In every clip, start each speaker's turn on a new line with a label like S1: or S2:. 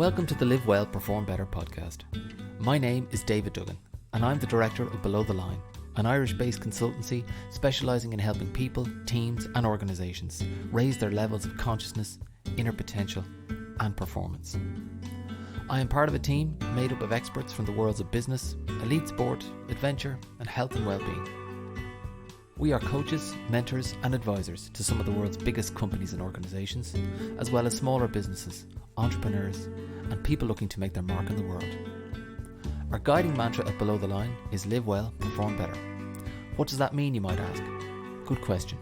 S1: Welcome to the Live Well, Perform Better podcast. My name is David Duggan and I'm the director of Below the Line, an Irish-based consultancy specialising in helping people, teams and organisations raise their levels of consciousness, inner potential and performance. I am part of a team made up of experts from the worlds of business, elite sport, adventure and health and well-being. We are coaches, mentors and advisors to some of the world's biggest companies and organisations, as well as smaller businesses, entrepreneurs and people looking to make their mark in the world. Our guiding mantra at Below the Line is live well, perform better. What does that mean, you might ask? Good question.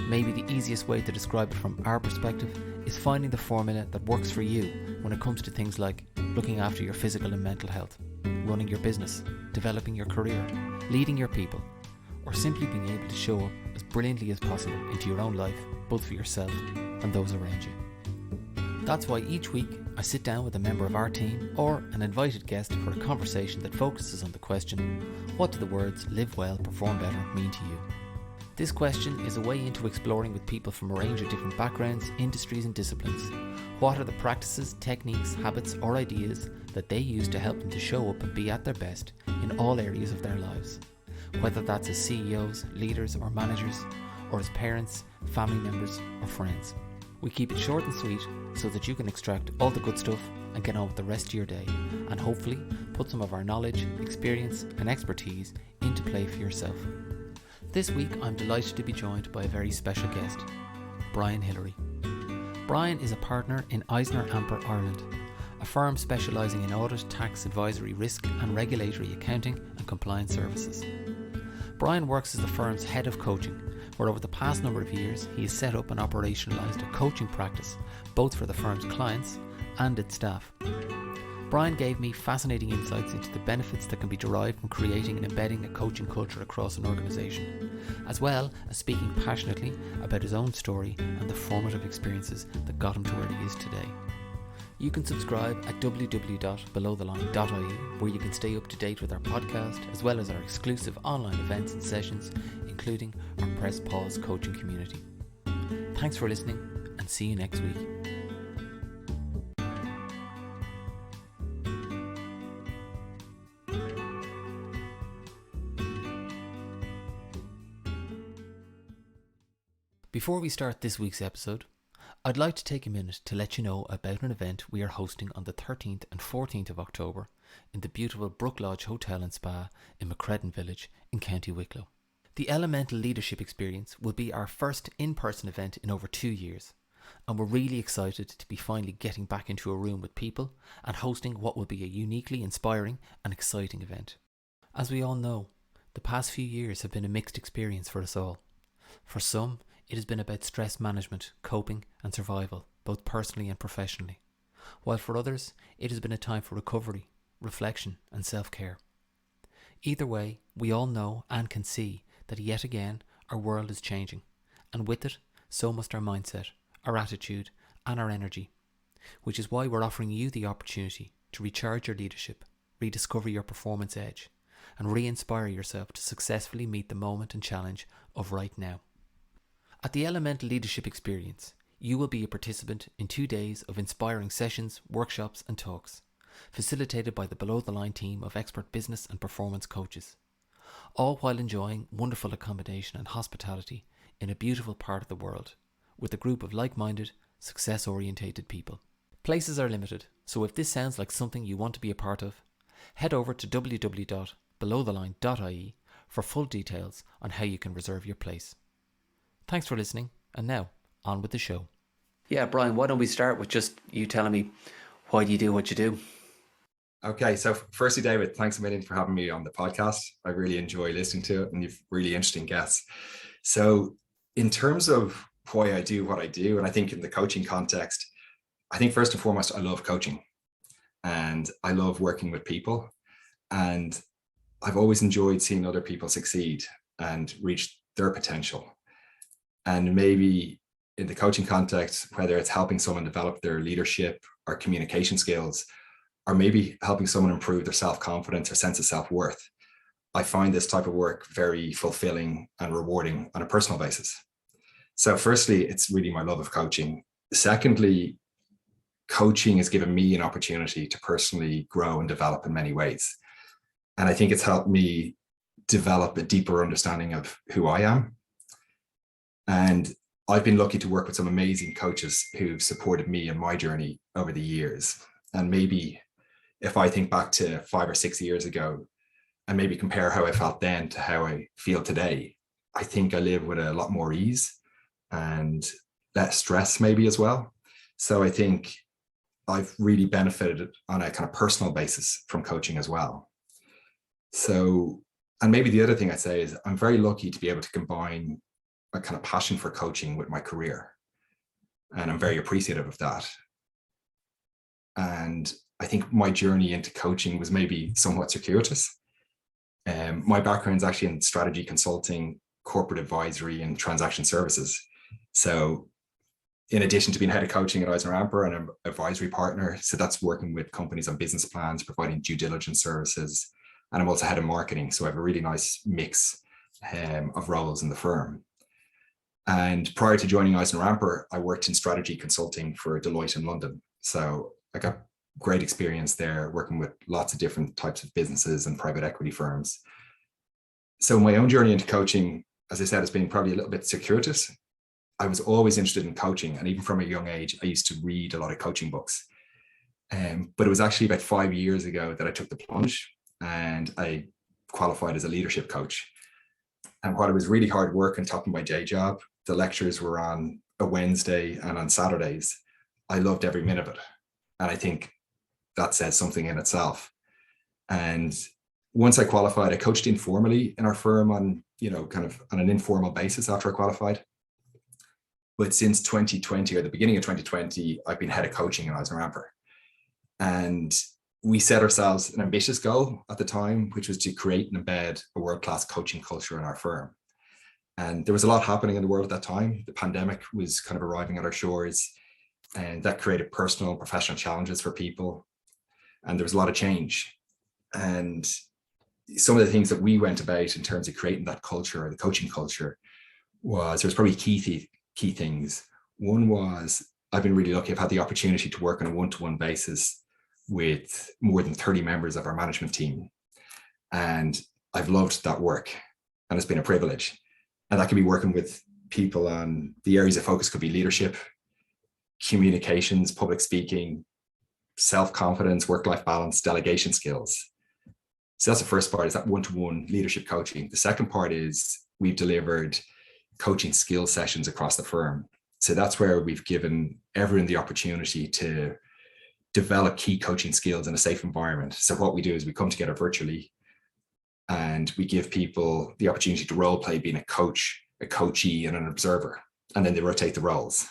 S1: Maybe the easiest way to describe it from our perspective is finding the formula that works for you when it comes to things like looking after your physical and mental health, running your business, developing your career, leading your people, or simply being able to show up as brilliantly as possible into your own life, both for yourself and those around you. That's why each week I sit down with a member of our team or an invited guest for a conversation that focuses on the question, what do the words live well, perform better mean to you? This question is a way into exploring with people from a range of different backgrounds, industries and disciplines. What are the practices, techniques, habits or ideas that they use to help them to show up and be at their best in all areas of their lives? Whether that's as CEOs, leaders or managers, or as parents, family members or friends. We keep it short and sweet so that you can extract all the good stuff and get on with the rest of your day and hopefully put some of our knowledge, experience and expertise into play for yourself. This week I'm delighted to be joined by a very special guest, Brian Hillery. Brian is a partner in EisnerAmper Ireland, a firm specialising in audit, tax, advisory, risk and regulatory accounting and compliance services. Brian works as the firm's head of coaching, where over the past number of years he has set up and operationalised a coaching practice both for the firm's clients and its staff. Brian gave me fascinating insights into the benefits that can be derived from creating and embedding a coaching culture across an organisation, as well as speaking passionately about his own story and the formative experiences that got him to where he is today. You can subscribe at www.belowtheline.ie, where you can stay up to date with our podcast, as well as our exclusive online events and sessions, including our Press Pause coaching community. Thanks for listening and see you next week. Before we start this week's episode, I'd like to take a minute to let you know about an event we are hosting on the 13th and 14th of October in the beautiful Brooklodge Hotel and Spa in Macredon Village in County Wicklow. The Elemental Leadership Experience will be our first in-person event in over 2 years, and we're really excited to be finally getting back into a room with people and hosting what will be a uniquely inspiring and exciting event. As we all know, the past few years have been a mixed experience for us all. For some, it has been about stress management, coping and survival, both personally and professionally. While for others, it has been a time for recovery, reflection and self-care. Either way, we all know and can see that yet again our world is changing, and with it, so must our mindset, our attitude and our energy, which is why we're offering you the opportunity to recharge your leadership, rediscover your performance edge, and re-inspire yourself to successfully meet the moment and challenge of right now. At the Elemental Leadership Experience, you will be a participant in 2 days of inspiring sessions, workshops and talks, facilitated by the Below the Line team of expert business and performance coaches, all while enjoying wonderful accommodation and hospitality in a beautiful part of the world, with a group of like-minded, success-orientated people. Places are limited, so if this sounds like something you want to be a part of, head over to www.belowtheline.ie for full details on how you can reserve your place. Thanks for listening, and now, on with the show. Yeah, Brian, why don't we start with just you telling me why do you do what you do?
S2: Okay, so firstly, David, thanks a million for having me on the podcast. I really enjoy listening to it and you've really interesting guests. So in terms of why I do what I do, and I think in the coaching context, I think first and foremost, I love coaching and I love working with people. And I've always enjoyed seeing other people succeed and reach their potential. And maybe in the coaching context, whether it's helping someone develop their leadership or communication skills, or maybe helping someone improve their self-confidence or sense of self-worth, I find this type of work very fulfilling and rewarding on a personal basis. So firstly, it's really my love of coaching. Secondly, coaching has given me an opportunity to personally grow and develop in many ways. And I think it's helped me develop a deeper understanding of who I am. And I've been lucky to work with some amazing coaches who've supported me in my journey over the years. And maybe if I think back to 5 or 6 years ago and maybe compare how I felt then to how I feel today, I think I live with a lot more ease and less stress maybe as well. So I think I've really benefited on a kind of personal basis from coaching as well. So, and maybe the other thing I'd say is I'm very lucky to be able to combine a kind of passion for coaching with my career. And I'm very appreciative of that. And I think my journey into coaching was maybe somewhat circuitous. My background is actually in strategy consulting, corporate advisory, and transaction services. So in addition to being head of coaching at EisnerAmper and an advisory partner, so that's working with companies on business plans, providing due diligence services. And I'm also head of marketing. So I have a really nice mix of roles in the firm. And prior to joining EisnerAmper, I worked in strategy consulting for Deloitte in London. So I got great experience there working with lots of different types of businesses and private equity firms. So my own journey into coaching, as I said, has been probably a little bit circuitous. I was always interested in coaching. And even from a young age, I used to read a lot of coaching books. But it was actually about 5 years ago that I took the plunge and I qualified as a leadership coach. And while it was really hard work on top of my day job, the lectures were on a Wednesday and on Saturdays. I loved every minute of it. And I think that says something in itself. And once I qualified, I coached informally in our firm on, kind of on an informal basis after I qualified. But since 2020 or the beginning of 2020, I've been head of coaching in EisnerAmper. And we set ourselves an ambitious goal at the time, which was to create and embed a world-class coaching culture in our firm. And there was a lot happening in the world at that time. The pandemic was kind of arriving at our shores, and that created personal and professional challenges for people. And there was a lot of change. And some of the things that we went about in terms of creating that culture, or the coaching culture, there's probably key things. One was, I've been really lucky. I've had the opportunity to work on a one-to-one basis with more than 30 members of our management team. And I've loved that work, and it's been a privilege. And that can be working with people on the areas of focus could be leadership, communications, public speaking, self-confidence, work-life balance, delegation skills. So that's the first part, is that one-to-one leadership coaching. The second part is we've delivered coaching skill sessions across the firm. So that's where we've given everyone the opportunity to develop key coaching skills in a safe environment. So what we do is we come together virtually and we give people the opportunity to role play being a coach, a coachee, and an observer. And then they rotate the roles.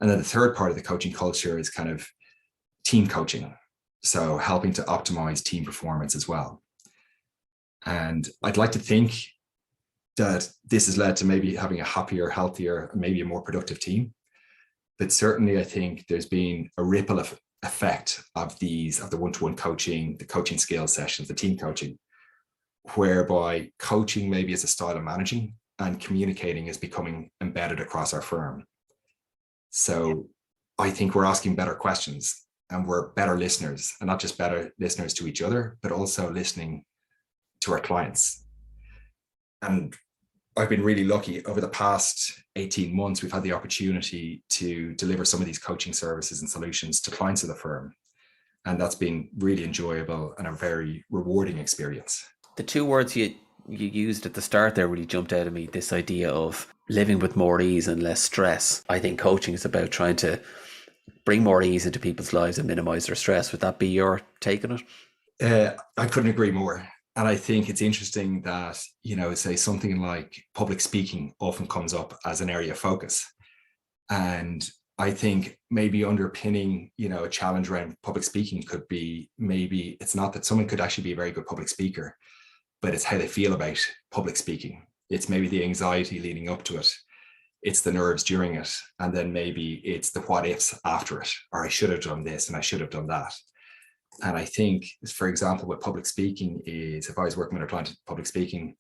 S2: And then the third part of the coaching culture is kind of team coaching. So helping to optimize team performance as well. And I'd like to think that this has led to maybe having a happier, healthier, maybe a more productive team. But certainly I think there's been a ripple effect of the one-to-one coaching, the coaching skills sessions, the team coaching, whereby coaching maybe is a style of managing and communicating is becoming embedded across our firm. So I think we're asking better questions and we're better listeners, and not just better listeners to each other, but also listening to our clients. And I've been really lucky over the past 18 months, we've had the opportunity to deliver some of these coaching services and solutions to clients of the firm. And that's been really enjoyable and a very rewarding experience.
S1: The two words you used at the start there really jumped out at me, this idea of living with more ease and less stress. I think coaching is about trying to bring more ease into people's lives and minimize their stress. Would that be your take on it?
S2: I couldn't agree more. And I think it's interesting that, say something like public speaking often comes up as an area of focus. And I think maybe underpinning, a challenge around public speaking could be, maybe it's not that someone could actually be a very good public speaker, but it's how they feel about public speaking. It's maybe the anxiety leading up to it. It's the nerves during it. And then maybe it's the what ifs after it, or I should have done this and I should have done that. And I think, for example, with public speaking is, if I was working with a client in public speaking,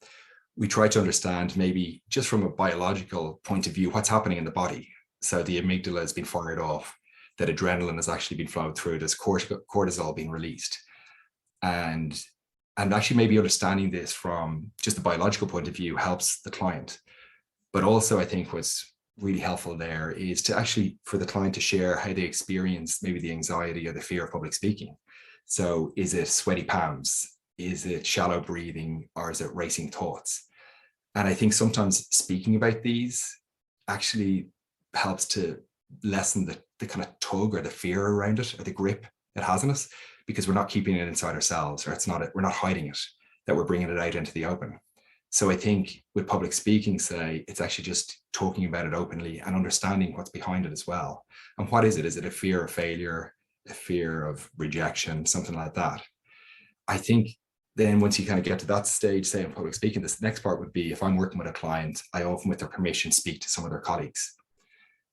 S2: we try to understand maybe just from a biological point of view, what's happening in the body. So the amygdala has been fired off. that adrenaline has actually been flowed through, there's cortisol being released. And actually maybe understanding this from just a biological point of view helps the client. But also I think what's really helpful there is to actually, for the client to share how they experience maybe the anxiety or the fear of public speaking. So is it sweaty palms? Is it shallow breathing? Or is it racing thoughts? And I think sometimes speaking about these actually helps to lessen the kind of tug or the fear around it, or the grip it has on us, because we're not keeping it inside ourselves, or we're not hiding it, that we're bringing it out into the open. So I think with public speaking, say, it's actually just talking about it openly and understanding what's behind it as well. And what is it? Is it a fear of failure, a fear of rejection, something like that? I think then once you kind of get to that stage, say in public speaking, this next part would be, if I'm working with a client, I often, with their permission, speak to some of their colleagues.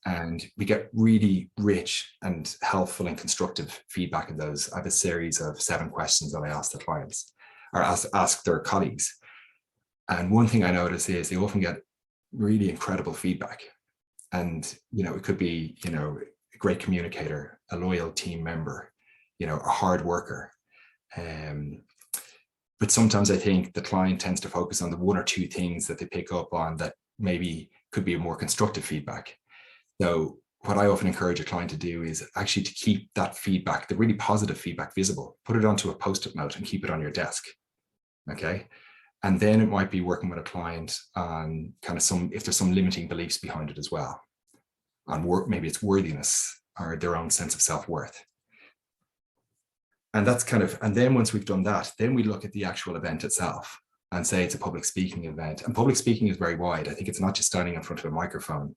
S2: And we get really rich and helpful and constructive feedback in those. I have a series of 7 questions that I ask the clients, or ask their colleagues. And one thing I notice is they often get really incredible feedback. And, it could be, a great communicator, a loyal team member, a hard worker. But sometimes I think the client tends to focus on the 1 or 2 things that they pick up on that maybe could be a more constructive feedback. So what I often encourage a client to do is actually to keep that feedback, the really positive feedback, visible. Put it onto a Post-it note and keep it on your desk. Okay. And then it might be working with a client on kind of if there's some limiting beliefs behind it as well, on maybe it's worthiness or their own sense of self-worth. And and then once we've done that, then we look at the actual event itself and say it's a public speaking event. And public speaking is very wide. I think it's not just standing in front of a microphone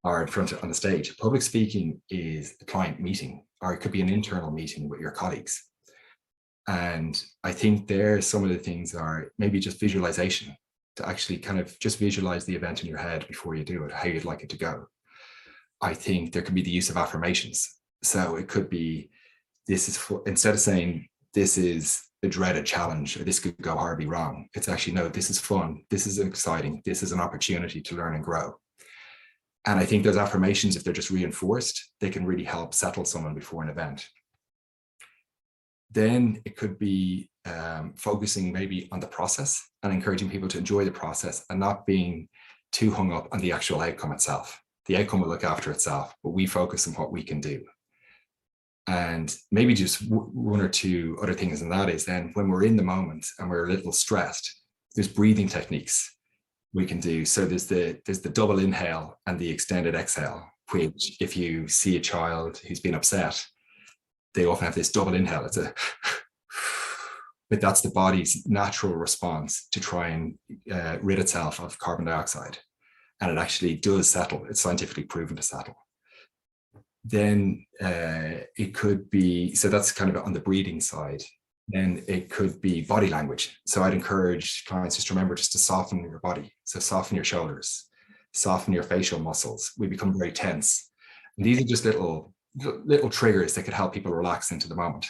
S2: or on the stage. Public speaking is a client meeting, or it could be an internal meeting with your colleagues. And I think some of the things are maybe just visualization, to actually kind of just visualize the event in your head before you do it, how you'd like it to go. I think there could be the use of affirmations. So it could be, instead of saying this is a dreaded challenge, or this could go horribly wrong, it's actually, no, this is fun, this is exciting, this is an opportunity to learn and grow. And I think those affirmations, if they're just reinforced, they can really help settle someone before an event. Then it could be focusing maybe on the process and encouraging people to enjoy the process and not being too hung up on the actual outcome itself. The outcome will look after itself, but we focus on what we can do. And maybe just 1 or 2 other things, and that is then when we're in the moment and we're a little stressed, there's breathing techniques we can do. So there's the double inhale and the extended exhale, which if you see a child who's been upset, they often have this double inhale. But that's the body's natural response to try and rid itself of carbon dioxide. And it actually does settle. It's scientifically proven to settle. Then it could be, so that's kind of on the breathing side. Then it could be body language. So I'd encourage clients just to remember just to soften your body. So soften your shoulders, soften your facial muscles. We become very tense. And these are just little triggers that could help people relax into the moment.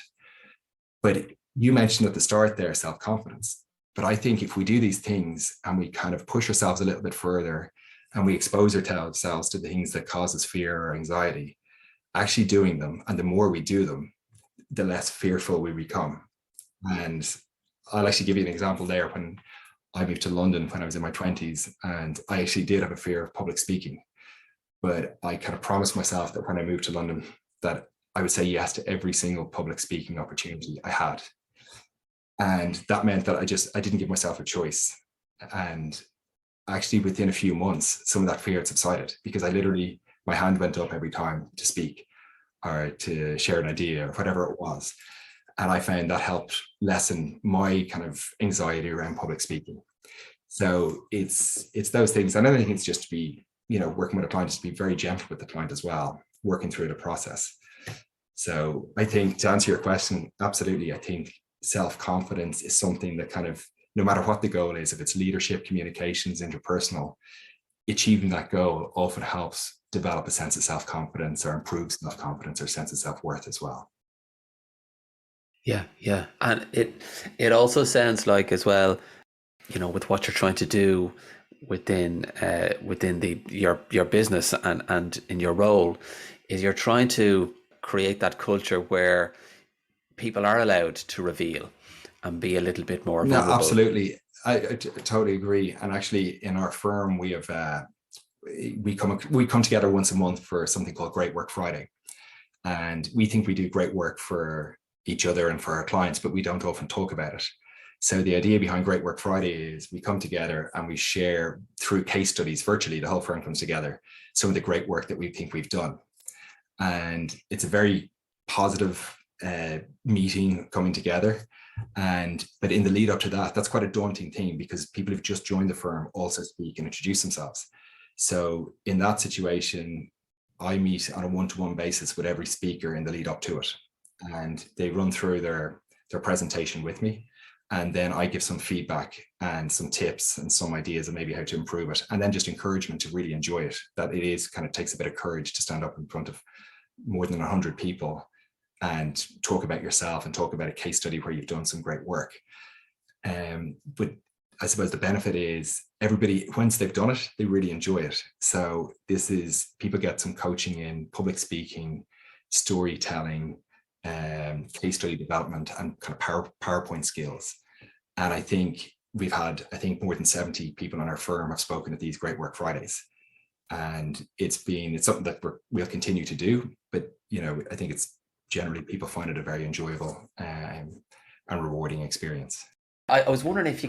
S2: But you mentioned at the start there, self-confidence. But I think if we do these things and we kind of push ourselves a little bit further and we expose ourselves to the things that cause us fear or anxiety, actually doing them, and the more we do them, the less fearful we become. And I'll actually give you an example there. When I moved to London when I was in my 20s, and I actually did have a fear of public speaking. But I kind of promised myself that when I moved to London, that I would say yes to every single public speaking opportunity I had. And that meant that I didn't give myself a choice. And actually within a few months, some of that fear had subsided, because my hand went up every time to speak or to share an idea or whatever it was. And I found that helped lessen my kind of anxiety around public speaking. So it's those things. And I think it's just to be, working with a client, just to be very gentle with the client as well, working through the process. So I think, to answer your question, absolutely, I think self-confidence is something that kind of, no matter what the goal is, if it's leadership, communications, interpersonal, achieving that goal often helps develop a sense of self-confidence, or improves self-confidence or sense of self-worth as well.
S1: Yeah. And it also sounds like as well, with what you're trying to do within your business and in your role, is you're trying to create that culture where people are allowed to reveal and be a little bit more
S2: No,
S1: vulnerable.
S2: absolutely. I totally agree. And actually, in our firm, we have we come together once a month for something called Great Work Friday, and we think we do great work for each other and for our clients, but we don't often talk about it. So the idea behind Great Work Friday is we come together and we share through case studies virtually. The whole firm comes together, some of the great work that we think we've done, and it's a very positive meeting coming together. But in the lead up to that, that's quite a daunting thing because people who've just joined the firm also speak and introduce themselves. So in that situation, I meet on a one-to-one basis with every speaker in the lead up to it, and they run through their presentation with me, and then I give some feedback and some tips and some ideas of maybe how to improve it, and then just encouragement to really enjoy it. That it is kind of takes a bit of courage to stand up in front of more than 100 people and talk about yourself and talk about a case study where you've done some great work. But I suppose the benefit is everybody, once they've done it, they really enjoy it. So this is, people get some coaching in public speaking, storytelling, case study development, and kind of PowerPoint skills. And I think we've had, more than 70 people on our firm have spoken at these Great Work Fridays. And it's something that we'll continue to do. But, I think it's generally people find it a very enjoyable and rewarding experience.
S1: I was wondering if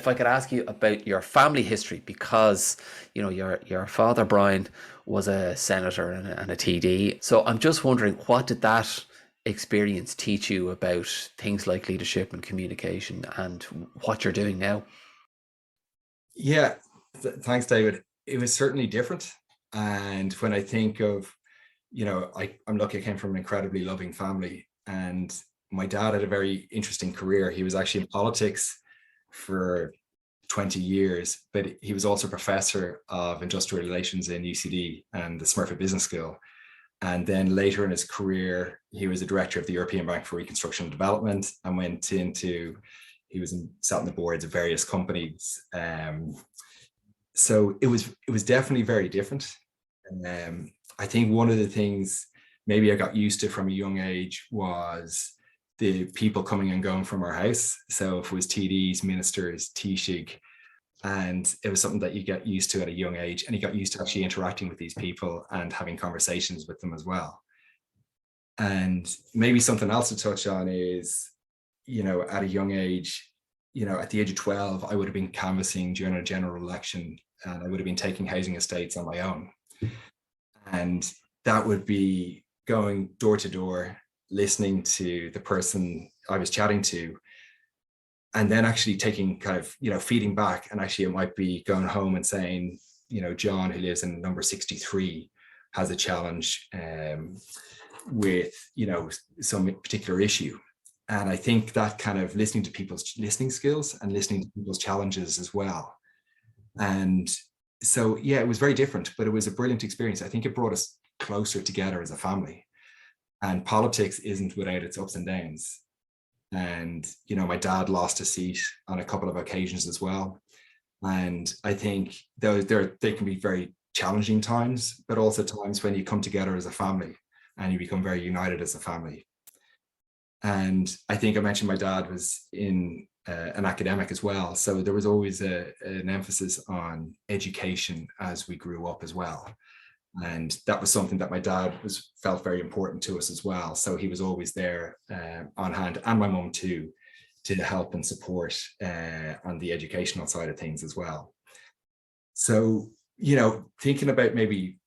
S1: I could ask you about your family history, because your father Brian was a senator and a TD. So I'm just wondering, what did that experience teach you about things like leadership and communication and what you're doing now?
S2: Yeah, thanks, David. It was certainly different. And when I think of, I'm lucky I came from an incredibly loving family, and my dad had a very interesting career. He was actually in politics for 20 years, but he was also professor of industrial relations in UCD and the Smurfit Business School. And then later in his career, he was a director of the European Bank for Reconstruction and Development, and sat on the boards of various companies. So it was definitely very different. I think one of the things maybe I got used to from a young age was the people coming and going from our house. So if it was TDs, ministers, Taoiseach, and it was something that you get used to at a young age, and you got used to actually interacting with these people and having conversations with them as well. And maybe something else to touch on is, at a young age, at the age of 12, I would have been canvassing during a general election, and I would have been taking housing estates on my own. And that would be going door to door, listening to the person I was chatting to, and then actually taking kind of, feeding back. And actually it might be going home and saying, John, who lives in number 63, has a challenge with, some particular issue. And I think that kind of listening to people's listening skills and listening to people's challenges as well. And so, yeah, it was very different, but it was a brilliant experience. I think it brought us closer together as a family. And politics isn't without its ups and downs. And, my dad lost a seat on a couple of occasions as well. And I think they can be very challenging times, but also times when you come together as a family and you become very united as a family. And I think I mentioned my dad was an academic as well. So there was always an emphasis on education as we grew up as well. And that was something that my dad felt very important to us as well. So he was always there on hand, and my mum too, to help and support on the educational side of things as well. So, thinking about maybe,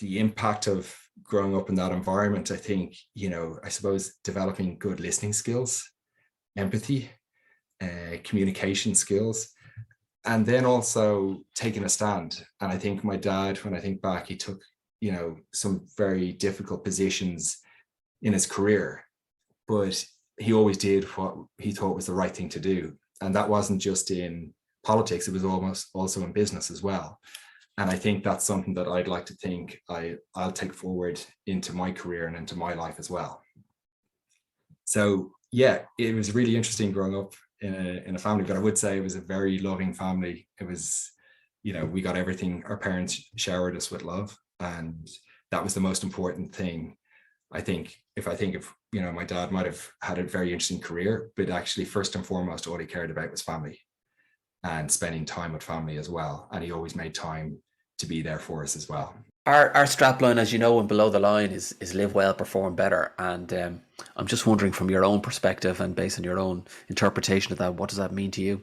S2: the impact of growing up in that environment, I think, I suppose developing good listening skills, empathy, communication skills, and then also taking a stand. And I think my dad, when I think back, he took, some very difficult positions in his career, but he always did what he thought was the right thing to do. And that wasn't just in politics, it was almost also in business as well. And I think that's something that I'd like to think I'll take forward into my career and into my life as well. So yeah, it was really interesting growing up in a family, but I would say it was a very loving family. It was, we got everything. Our parents showered us with love, and that was the most important thing. I think if I think of, my dad might have had a very interesting career, but actually first and foremost, all he cared about was family and spending time with family as well. And he always made time to be there for us as well.
S1: Our strapline, as you know, and below the line is live well, perform better. And I'm just wondering, from your own perspective and based on your own interpretation of that, what does that mean to you?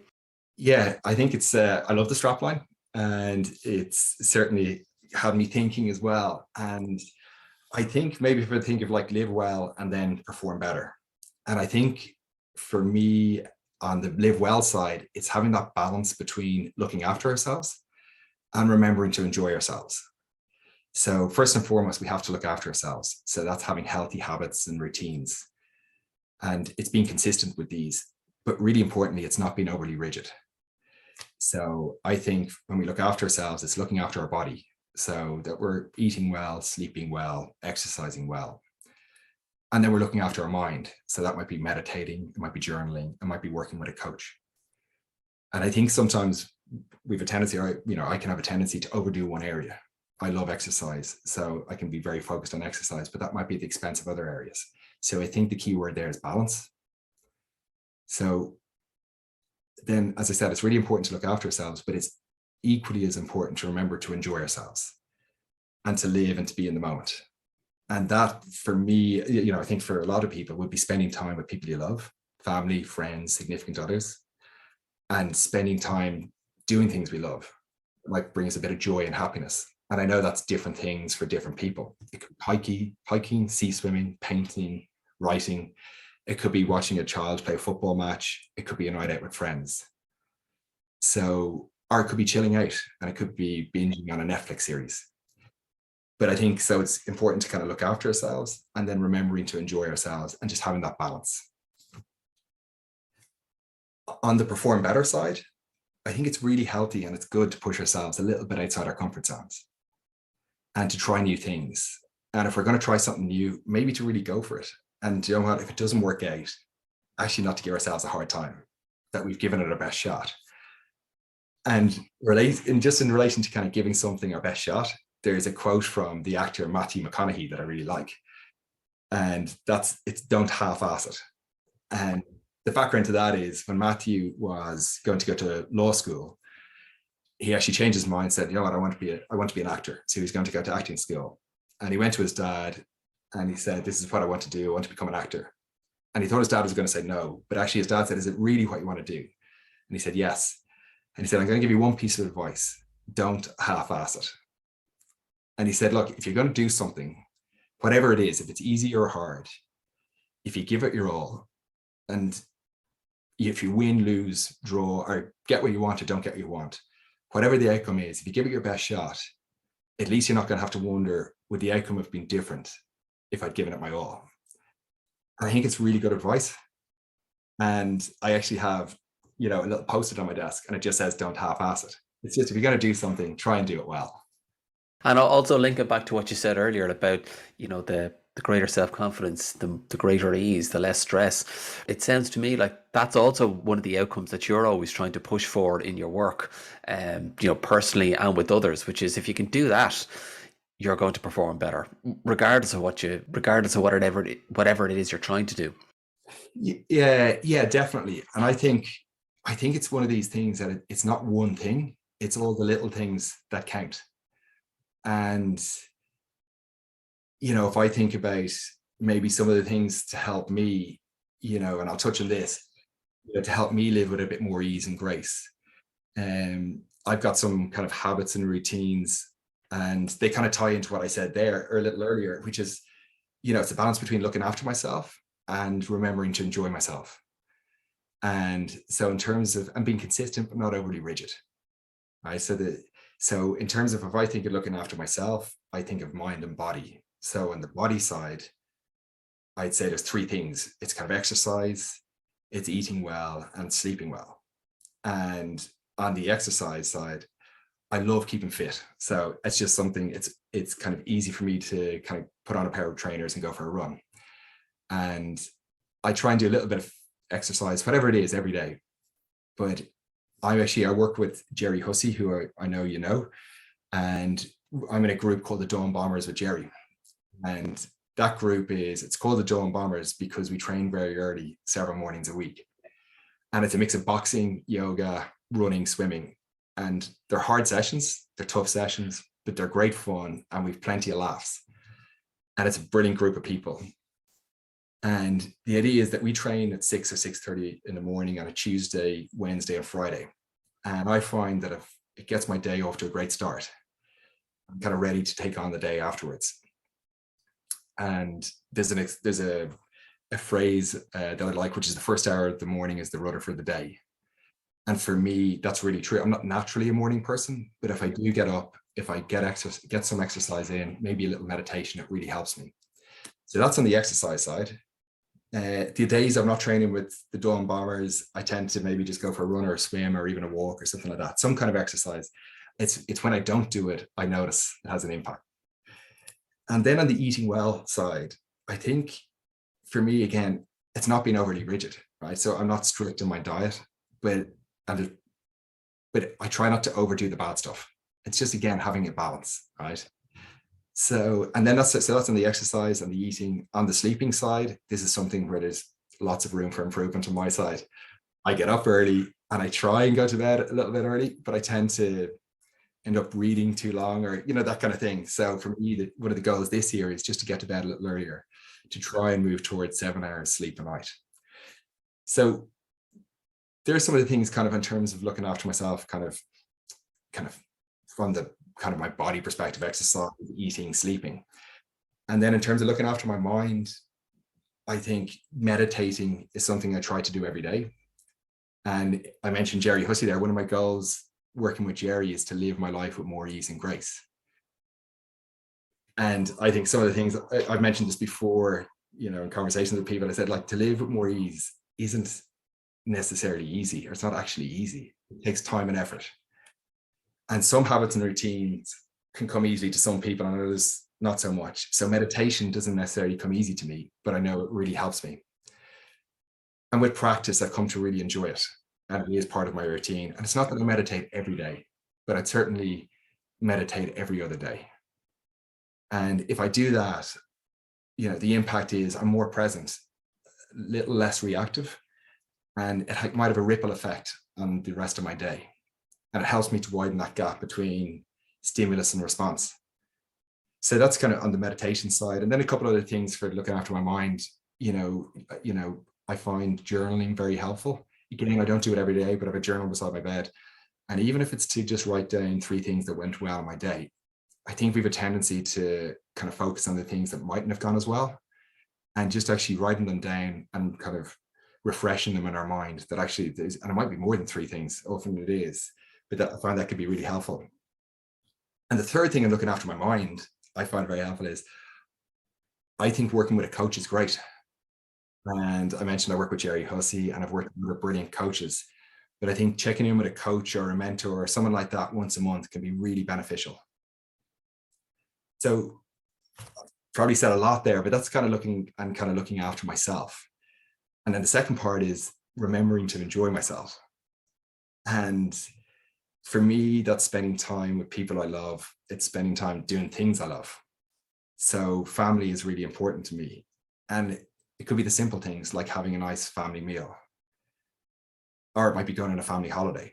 S2: Yeah, I think it's, I love the strapline, and it's certainly had me thinking as well. And I think maybe if I think of like live well and then perform better. And I think for me on the live well side, it's having that balance between looking after ourselves and remembering to enjoy ourselves. So first and foremost, we have to look after ourselves. So that's having healthy habits and routines. And it's being consistent with these, but really importantly, it's not being overly rigid. So I think when we look after ourselves, it's looking after our body, so that we're eating well, sleeping well, exercising well. And then we're looking after our mind. So that might be meditating, it might be journaling, it might be working with a coach. And I think sometimes we have a tendency, I can have a tendency to overdo one area. I love exercise, so I can be very focused on exercise, but that might be at the expense of other areas. So I think the key word there is balance. So then, as I said, it's really important to look after ourselves, but it's equally as important to remember to enjoy ourselves and to live and to be in the moment. And that, for me, I think for a lot of people, would be spending time with people you love, family, friends, significant others, and spending time doing things we love. It might bring us a bit of joy and happiness. And I know that's different things for different people. It could be hiking, sea swimming, painting, writing. It could be watching a child play a football match. It could be a night out with friends. So, or it could be chilling out, and it could be binging on a Netflix series. But I think so it's important to kind of look after ourselves and then remembering to enjoy ourselves and just having that balance. On the perform better side, I think it's really healthy and it's good to push ourselves a little bit outside our comfort zones and to try new things. And if we're going to try something new, maybe to really go for it. And you know what, if it doesn't work out, actually not to give ourselves a hard time, that we've given it our best shot. And just in relation to kind of giving something our best shot, there's a quote from the actor Matthew McConaughey that I really like. And it's don't half-ass it. And the background to that is when Matthew was going to go to law school, he actually changed his mind, said, you know what, I want to be an actor. So he was going to go to acting school. And he went to his dad and he said, this is what I want to do. I want to become an actor. And he thought his dad was going to say no, but actually his dad said, is it really what you want to do? And he said, yes. And he said, I'm going to give you one piece of advice. Don't half-ass it. And he said, look, if you're going to do something, whatever it is, if it's easy or hard, if you give it your all, and if you win, lose, draw, or get what you want or don't get what you want, whatever the outcome is, if you give it your best shot, at least you're not going to have to wonder, would the outcome have been different if I'd given it my all? And I think it's really good advice. And I actually have, a little post-it on my desk, and it just says, don't half-ass it. It's just, if you're going to do something, try and do it well.
S1: And I'll also link it back to what you said earlier about, the greater self-confidence, the greater ease, the less stress. It sounds to me like that's also one of the outcomes that you're always trying to push forward in your work, personally and with others, which is if you can do that, you're going to perform better, regardless of whatever it is you're trying to do.
S2: Yeah, definitely. And I think it's one of these things that it's not one thing, it's all the little things that count. And if I think about maybe some of the things to help me, and I'll touch on this, to help me live with a bit more ease and grace. I've got some kind of habits and routines, and they kind of tie into what I said there or a little earlier, which is, it's a balance between looking after myself and remembering to enjoy myself. And so in terms of, and being consistent, but not overly rigid. Right. So in terms of, if I think of looking after myself, I think of mind and body. So on the body side, I'd say there's three things. It's kind of exercise, it's eating well, and sleeping well. And on the exercise side, I love keeping fit. So it's just something, it's kind of easy for me to kind of put on a pair of trainers and go for a run. And I try and do a little bit of exercise, whatever it is, every day. But I work with Jerry Hussey, who I know you know, and I'm in a group called the Dawn Bombers with Jerry. And that group it's called the Dawn Bombers because we train very early, several mornings a week. And it's a mix of boxing, yoga, running, swimming. And they're hard sessions, they're tough sessions, but they're great fun and we've plenty of laughs. And it's a brilliant group of people. And the idea is that we train at 6 or 6:30 in the morning on a Tuesday, Wednesday, and Friday. And I find that if it gets my day off to a great start, I'm kind of ready to take on the day afterwards. And there's a phrase that I like, which is the first hour of the morning is the rudder for the day. And for me, that's really true. I'm not naturally a morning person, but if I do get up, if I get some exercise in, maybe a little meditation, it really helps me. So that's on the exercise side. The days I'm not training with the Dawn Bombers, I tend to maybe just go for a run or a swim or even a walk or something like that, some kind of exercise. It's when I don't do it, I notice it has an impact. And then on the eating well side, I think for me, again, it's not being overly rigid, right? So I'm not strict in my diet, but I try not to overdo the bad stuff. It's just, again, having a balance, right? So, and then that's on the exercise and the eating. On the sleeping side, this is something where there's lots of room for improvement on my side. I get up early and I try and go to bed a little bit early, but I tend to end up reading too long or, that kind of thing. So for me, one of the goals this year is just to get to bed a little earlier, to try and move towards 7 hours sleep a night. So there's some of the things kind of in terms of looking after myself, kind of from the kind of my body perspective, exercise, eating, sleeping. And then in terms of looking after my mind, I think meditating is something I try to do every day. And I mentioned Jerry Hussey there. One of my goals working with Jerry is to live my life with more ease and grace. And I think some of the things, I've mentioned this before, in conversations with people, I said, like, to live with more ease isn't necessarily easy, or it's not actually easy. It takes time and effort. And some habits and routines can come easily to some people and others not so much. So meditation doesn't necessarily come easy to me, but I know it really helps me. And with practice, I've come to really enjoy it. And it is part of my routine. And it's not that I meditate every day, but I'd certainly meditate every other day. And if I do that, the impact is I'm more present, a little less reactive, and it might have a ripple effect on the rest of my day. And it helps me to widen that gap between stimulus and response. So that's kind of on the meditation side. And then a couple other things for looking after my mind. I find journaling very helpful. Again, I don't do it every day, but I have a journal beside my bed. And even if it's to just write down 3 things that went well in my day, I think we have a tendency to kind of focus on the things that mightn't have gone as well, and just actually writing them down and kind of refreshing them in our mind that actually there's, and it might be more than 3 things, often it is, but I find that could be really helpful. And the third thing in looking after my mind, I find very helpful is, I think working with a coach is great. And I mentioned I work with Jerry Hussey and I've worked with brilliant coaches, but I think checking in with a coach or a mentor or someone like that once a month can be really beneficial. So probably said a lot there, but that's kind of looking after myself. And then the second part is remembering to enjoy myself. And for me, that's spending time with people I love. It's spending time doing things I love. So family is really important to me. And it could be the simple things like having a nice family meal, or it might be going on a family holiday.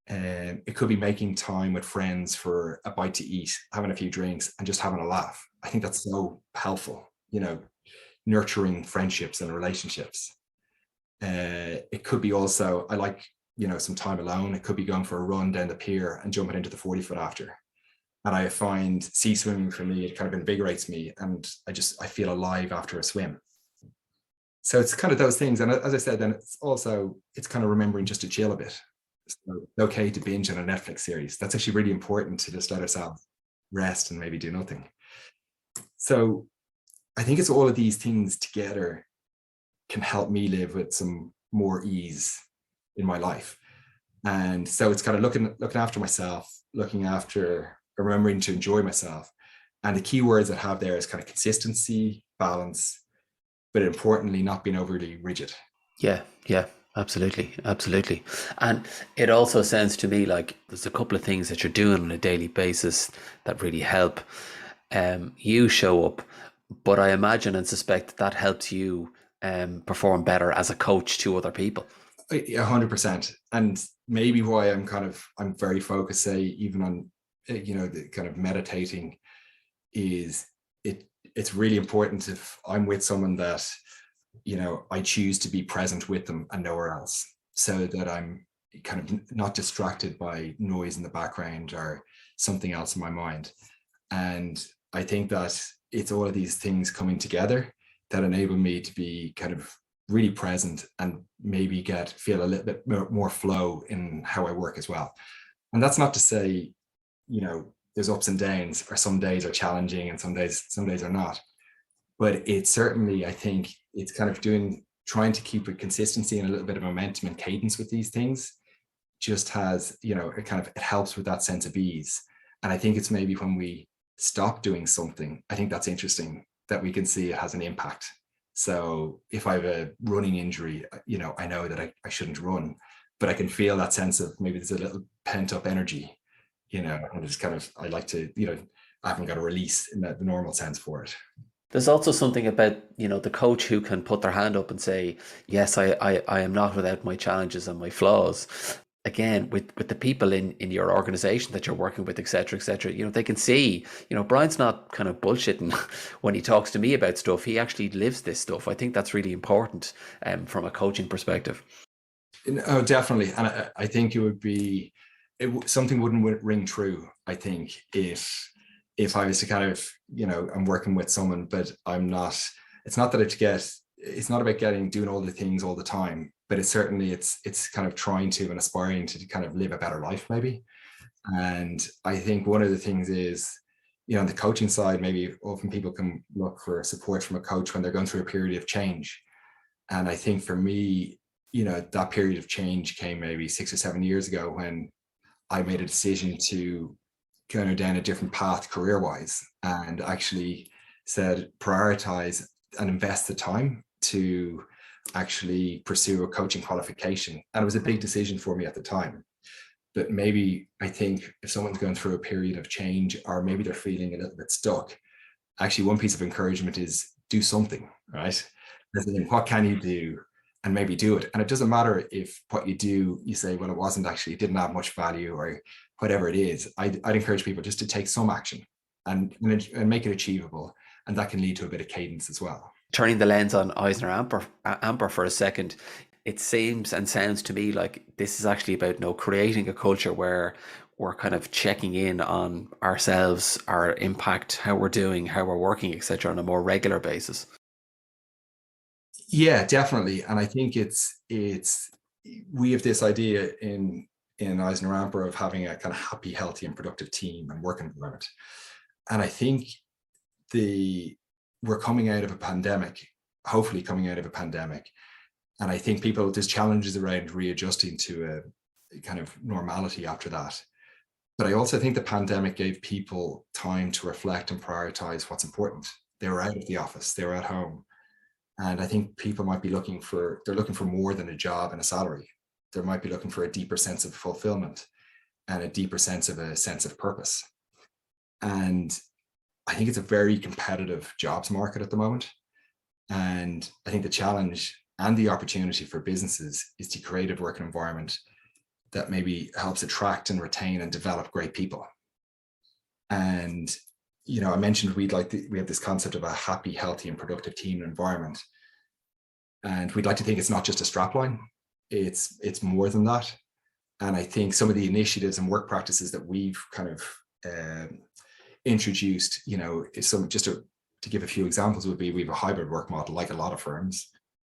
S2: And it could be making time with friends for a bite to eat, having a few drinks and just having a laugh. I think that's so helpful, nurturing friendships and relationships. It could be also, I like, some time alone. It could be going for a run down the pier and jumping into the 40-foot after. And I find sea swimming for me, it kind of invigorates me, and I feel alive after a swim. So it's kind of those things. And as I said, then it's kind of remembering just to chill a bit. So it's okay to binge on a Netflix series. That's actually really important, to just let ourselves rest and maybe do nothing. So I think it's all of these things together can help me live with some more ease in my life. And so it's kind of looking after myself, remembering to enjoy myself. And the key words I have there is kind of consistency, balance, but importantly, not being overly rigid.
S1: Yeah, absolutely. And it also sounds to me like there's a couple of things that you're doing on a daily basis that really help. You show up But I imagine and suspect that helps you perform better as a coach to other people.
S2: 100%. And maybe why I'm very focused, say, even on, the kind of meditating, is it's really important if I'm with someone that, I choose to be present with them and nowhere else, so that I'm kind of not distracted by noise in the background or something else in my mind. And I think that it's all of these things coming together that enable me to be kind of really present and maybe feel a little bit more flow in how I work as well. And that's not to say, there's ups and downs, or some days are challenging and some days are not. But it's certainly, I think it's kind of trying to keep a consistency and a little bit of momentum and cadence with these things just has, it helps with that sense of ease. And I think it's maybe when we stop doing something, I think that's interesting, that we can see it has an impact. So if I have a running injury, I know that I shouldn't run, but I can feel that sense of maybe there's a little pent up energy, and it's kind of, I like to, I haven't got a release in the normal sense for it.
S1: There's also something about, the coach who can put their hand up and say, yes, I am not without my challenges and my flaws. Again, with the people in your organization that you're working with, et cetera, they can see, Brian's not kind of bullshitting when he talks to me about stuff. He actually lives this stuff. I think that's really important from a coaching perspective.
S2: Oh, definitely. And I think something wouldn't ring true, I think, if I was to kind of, I'm working with someone, but it's not about doing all the things all the time, but it's certainly, it's kind of trying to and aspiring to kind of live a better life maybe. And I think one of the things is, on the coaching side, maybe often people can look for support from a coach when they're going through a period of change. And I think for me, that period of change came maybe 6 or 7 years ago, when I made a decision to go down a different path career-wise, and actually said prioritize and invest the time to actually pursue a coaching qualification. And it was a big decision for me at the time. But maybe I think if someone's going through a period of change, or maybe they're feeling a little bit stuck, actually one piece of encouragement is do something, right? What can you do? And maybe do it. And it doesn't matter if what you do, you say, well, it didn't have much value, or whatever it is. I'd encourage people just to take some action and make it achievable. And that can lead to a bit of cadence as well.
S1: Turning the lens on EisnerAmper for a second, it seems and sounds to me like this is actually about creating a culture where we're kind of checking in on ourselves, our impact, how we're doing, how we're working, etc., on a more regular basis.
S2: Yeah, definitely. And I think we have this idea in EisnerAmper of having a kind of happy, healthy, and productive team and work environment. And I think we're coming out of a pandemic, hopefully coming out of a pandemic. And I think there's challenges around readjusting to a kind of normality after that. But I also think the pandemic gave people time to reflect and prioritize what's important. They were out of the office, they were at home. And I think people might be looking for more than a job and a salary. They might be looking for a deeper sense of fulfillment and a deeper sense of purpose. And I think it's a very competitive jobs market at the moment. And I think the challenge and the opportunity for businesses is to create a working environment that maybe helps attract and retain and develop great people. And I mentioned we have this concept of a happy, healthy, and productive team environment. And we'd like to think it's not just a strapline, it's more than that. And I think some of the initiatives and work practices that we've kind of introduced, to give a few examples, would be we have a hybrid work model like a lot of firms.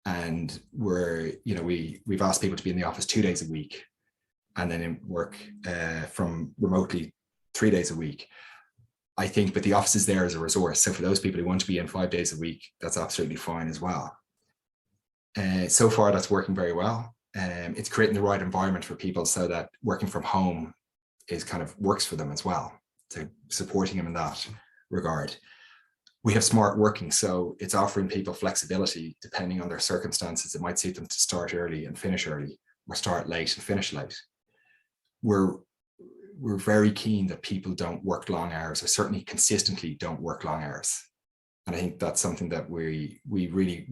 S2: And we've asked people to be in the office 2 days a week, and then work from remotely 3 days a week. I think, but the office is there as a resource. So for those people who want to be in 5 days a week, that's absolutely fine as well. So far, that's working very well. It's creating the right environment for people so that working from home works for them as well. So supporting them in that regard. We have smart working, so it's offering people flexibility depending on their circumstances. It might suit them to start early and finish early, or start late and finish late. We're very keen that people don't work long hours, or certainly consistently don't work long hours. And I think that's something that we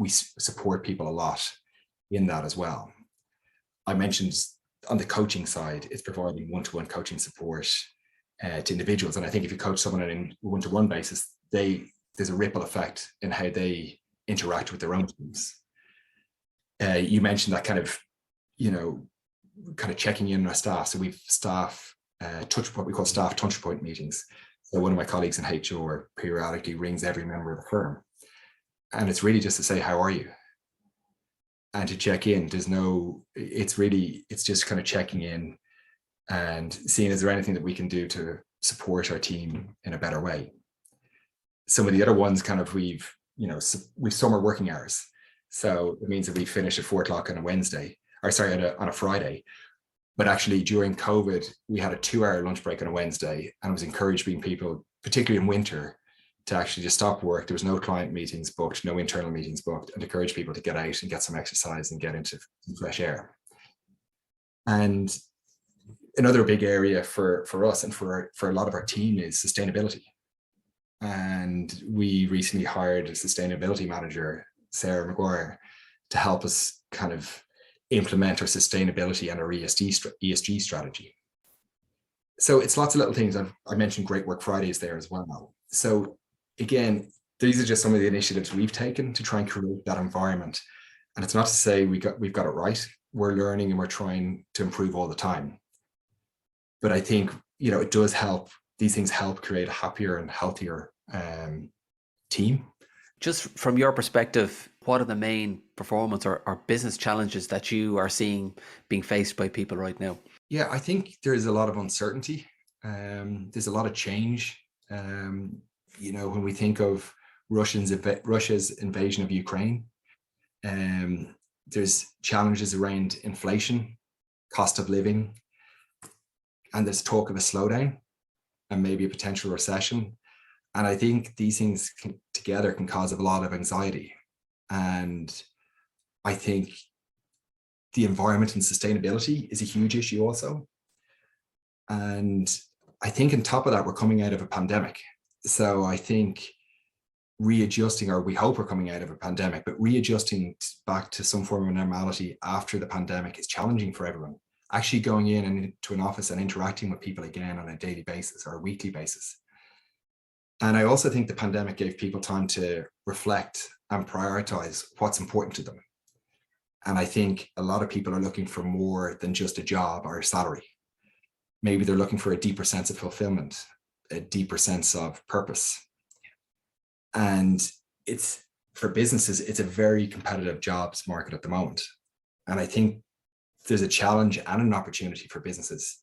S2: support people a lot in that as well. I mentioned on the coaching side, it's providing one-to-one coaching support to individuals. And I think if you coach someone on a one-to-one basis, there's a ripple effect in how they interact with their own teams. You mentioned that kind of checking in on our staff. So we've what we call staff touch point meetings. So one of my colleagues in HR periodically rings every member of the firm. And it's really just to say, how are you? And to check in. It's just kind of checking in and seeing, is there anything that we can do to support our team in a better way? Some of the other ones we've summer working hours. So it means that we finish at 4:00 on a Friday. But actually during COVID, we had a 2-hour lunch break on a Wednesday, and I was encouraging people, particularly in winter, to actually just stop work. There was no client meetings booked, no internal meetings booked, and encourage people to get out and get some exercise and get into some fresh air. And another big area for us and for a lot of our team is sustainability. And we recently hired a sustainability manager, Sarah McGuire, to help us kind of implement our sustainability and our ESG strategy. So it's lots of little things. I mentioned Great Work Fridays there as well. So again, these are just some of the initiatives we've taken to try and create that environment. And it's not to say we've got it right. We're learning and we're trying to improve all the time. But I think, it does help. These things help create a happier and healthier team.
S1: Just from your perspective, what are the main performance or business challenges that you are seeing being faced by people right now?
S2: Yeah, I think there's a lot of uncertainty. There's a lot of change. When we think of Russia's invasion of Ukraine, there's challenges around inflation, cost of living, and there's talk of a slowdown and maybe a potential recession. And I think these things together can cause a lot of anxiety. And I think the environment and sustainability is a huge issue also. And I think on top of that, we're coming out of a pandemic. So I think readjusting, or we hope we're coming out of a pandemic, but readjusting back to some form of normality after the pandemic is challenging for everyone. Actually going in and into an office and interacting with people again on a daily basis or a weekly basis. And I also think the pandemic gave people time to reflect and prioritize what's important to them. And I think a lot of people are looking for more than just a job or a salary. Maybe they're looking for a deeper sense of fulfillment, a deeper sense of purpose. And it's, for businesses, it's a very competitive jobs market at the moment. And I think there's a challenge and an opportunity for businesses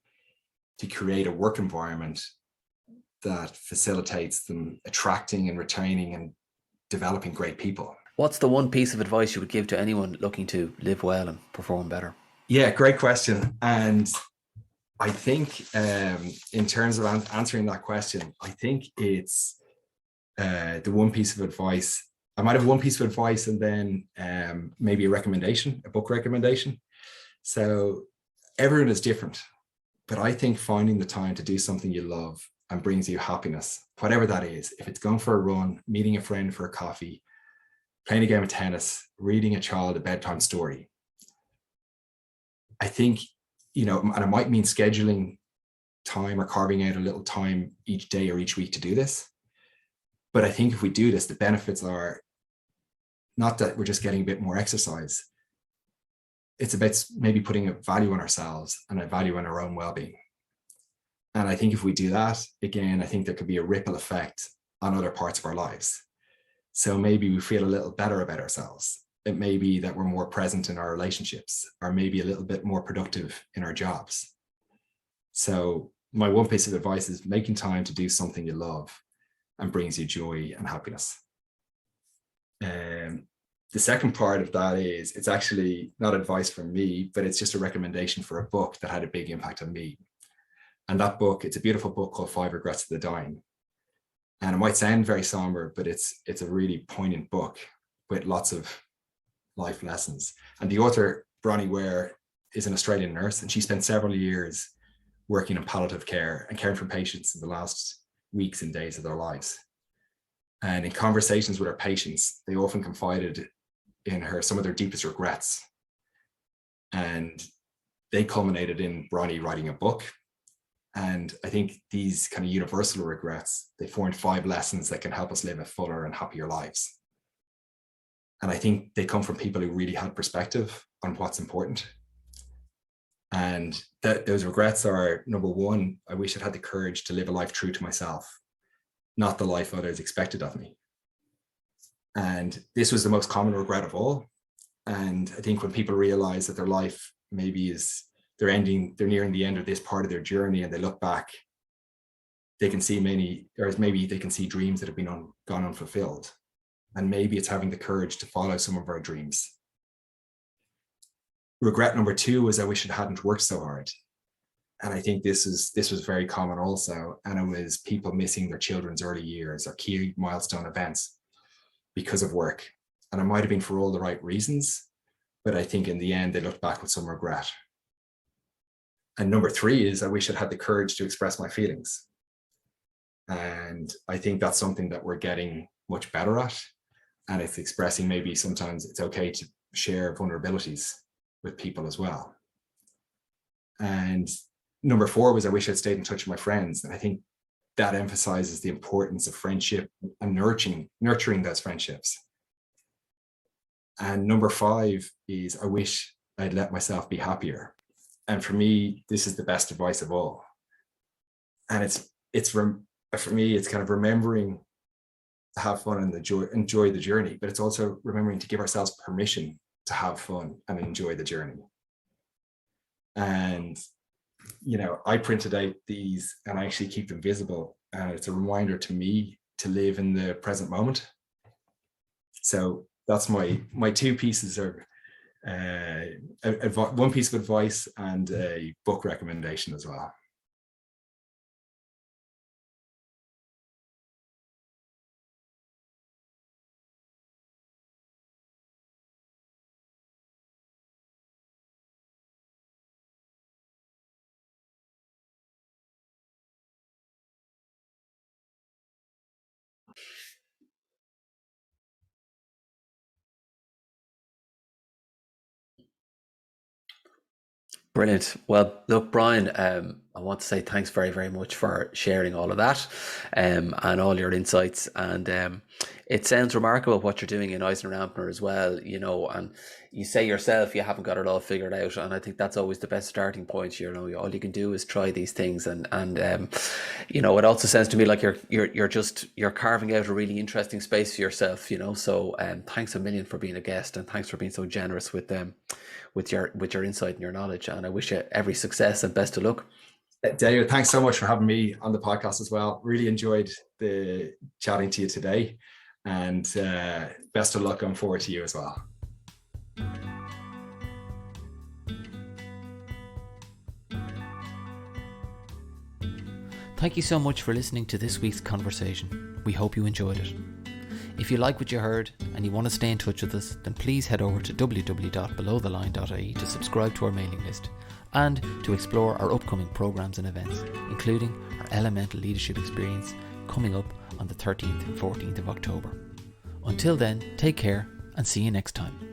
S2: to create a work environment that facilitates them attracting and retaining and developing great people.
S1: What's the one piece of advice you would give to anyone looking to live well and perform better?
S2: Yeah, great question. And I think in terms of answering that question, I think it's the one piece of advice. I might have one piece of advice and then maybe a book recommendation. So everyone is different, but I think finding the time to do something you love and brings you happiness, whatever that is, if it's going for a run, meeting a friend for a coffee, playing a game of tennis, reading a child a bedtime story. I think, and it might mean scheduling time or carving out a little time each day or each week to do this. But I think if we do this, the benefits are not that we're just getting a bit more exercise. It's about maybe putting a value on ourselves and a value on our own well-being. And I think if we do that, again, I think there could be a ripple effect on other parts of our lives. So maybe we feel a little better about ourselves. It may be that we're more present in our relationships, or maybe a little bit more productive in our jobs. So my one piece of advice is making time to do something you love and brings you joy and happiness. The second part of that is, it's actually not advice from me, but it's just a recommendation for a book that had a big impact on me. And that book, it's a beautiful book called 5 Regrets of the Dying. And it might sound very somber, but it's a really poignant book with lots of life lessons. And the author, Bronnie Ware, is an Australian nurse, and she spent several years working in palliative care and caring for patients in the last weeks and days of their lives. And in conversations with her patients, they often confided in her some of their deepest regrets. And they culminated in Bronnie writing a book. And I think these kind of universal regrets, they formed 5 lessons that can help us live a fuller and happier lives. And I think they come from people who really had perspective on what's important. And those regrets are, number 1, I wish I'd had the courage to live a life true to myself, not the life others expected of me. And this was the most common regret of all. And I think when people realize that their life maybe is, they're nearing the end of this part of their journey, and they look back, they can see maybe they can see dreams that have been gone unfulfilled. And maybe it's having the courage to follow some of our dreams. Regret number 2 was I wish it hadn't worked so hard. And I think this was very common also. And it was people missing their children's early years or key milestone events because of work. And it might have been for all the right reasons, but I think in the end, they looked back with some regret. And number 3 is I wish I'd had the courage to express my feelings. And I think that's something that we're getting much better at. And it's expressing, maybe sometimes it's okay to share vulnerabilities with people as well. And number 4 was I wish I'd stayed in touch with my friends. And I think that emphasizes the importance of friendship and nurturing those friendships. And number 5 is I wish I'd let myself be happier. And for me, this is the best advice of all. And for me, it's kind of remembering to have fun and enjoy the journey, but it's also remembering to give ourselves permission to have fun and enjoy the journey. And, I printed out these and I actually keep them visible. And it's a reminder to me to live in the present moment. So that's my 2 pieces of, 1 piece of advice and a book recommendation as well.
S1: Brilliant. Well, look, Brian, I want to say thanks very, very much for sharing all of that, and all your insights. And it sounds remarkable what you're doing in EisnerAmper as well, and you say yourself you haven't got it all figured out. And I think that's always the best starting point. All you can do is try these things. And it also sounds to me like you're carving out a really interesting space for yourself, So thanks a million for being a guest, and thanks for being so generous with them. With your insight and your knowledge, and I wish you every success and best of luck.
S2: David, thanks so much for having me on the podcast as well. Really enjoyed the chatting to you today, and best of luck going forward to you as well.
S1: Thank you so much for listening to this week's conversation. We hope you enjoyed it. If you like what you heard and you want to stay in touch with us, then please head over to www.belowtheline.ie to subscribe to our mailing list and to explore our upcoming programs and events, including our Elemental Leadership Experience coming up on the 13th and 14th of October. Until then, take care and see you next time.